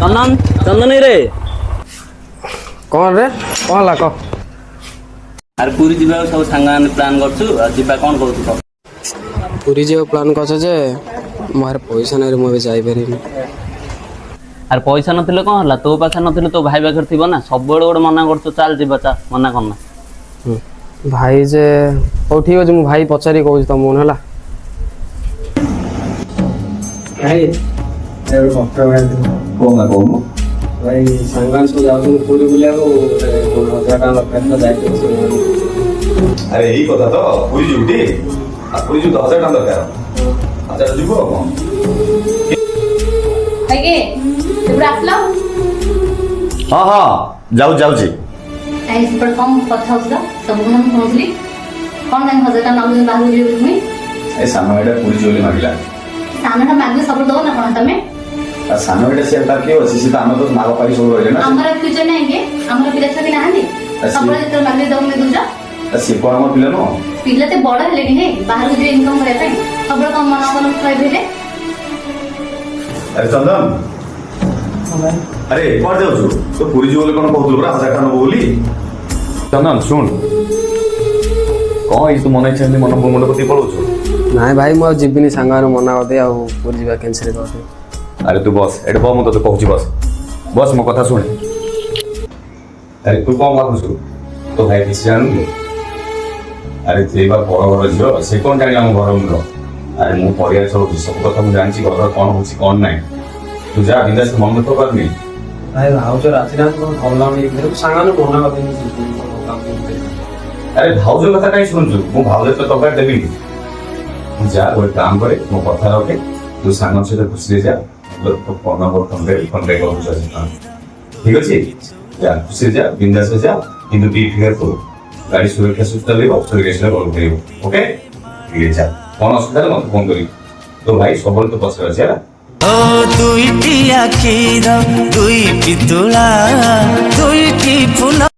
चंदन चंदन रे कौन रे कौन ला कह अरे पूरी जीवा सब सांग प्लान करछु जीवा कौन कहू कह पूरी जो प्लान कर जे मोर पैसा नहीं रे मुझे जाई पारिनी अरे पैसा नथिले कौन हला तो पाखे नथिले तो भाई पाखे थिबो ना सब बेले गोटे मना करछु चल जीवा चा मना करना भाई जे ओ ठीक अछि मु भाई पचारी कहू त मोन हला भाई एवढं फक्त कोण कोण भाई सांगान सो जाऊ पूरी बुलिया को 2000 का लक्ष्य जाय अरे यही कथा तो पूरी जुटी पूरी जो 10,000 टका दरकार अच्छा जीव कोन आगे तुम आसलो हां हां जाऊ जी आई सुपर कम कथा होसला सब हम पहुंचली कौन काई 1000 टका मागु बाहु जे मुई ए सामने पूरी जोली मागिला सामना मागु सब दो ना कोन तमे सामने से तार के अछि से हम तो माग पाई सब रहले ना हमरा फ्यूचर नहीं के हमरा पिला छकी नाहंदी सब जे मागु दो में दूजा से कोन हम पिला नो पिला ते बड़ हेले नी हे बाहर जे इनकम करे पे सब कम मना कोन खाइ भेले अरे चंदन अरे पड़ जाऊ तो पूरी जोली कोन कहतु बरा 1000 टका बोली चंदन सुन कौन तू मन इच्छा मन मुंड कति पड़ो नाइ भाई मु जीविनी सांगान मना दे आ पूरी जीवा कैंसिल कर दे अरे तू बस एट बस मुझे कहूँ बस बस मो कथा शुण अरे तू कौन भावुँ तो भाई किसी जानू अरे ते बड़ घर झील से कौन जाने आम घर मुंड अरे मु पर चलुची सब कथा मुझे जानची घर कौन हो कौन ना तू जा बिंदास मन तो करनी भाई भाउज राति रात को भला नहीं सांगान मना कर अरे भाउज कथा कहीं शुणु मु भाउज तो टका देवी जा गोटे काम करे मो कथा रखे तू सांग सहित खुशी जा तो पना बर्तन ठीक अच्छे जा खुशी जा बिंदास जा किंतु बी केयरफुल गाड़ी सुरक्षा सहित चलेब सुरक्षा कॉल कर ओके ठीक है कौन असुविधा मत फोन करी तो भाई सब तो पसंद अच्छे ओ दुईटी आखिर दुईटी तुला दुईटी फुल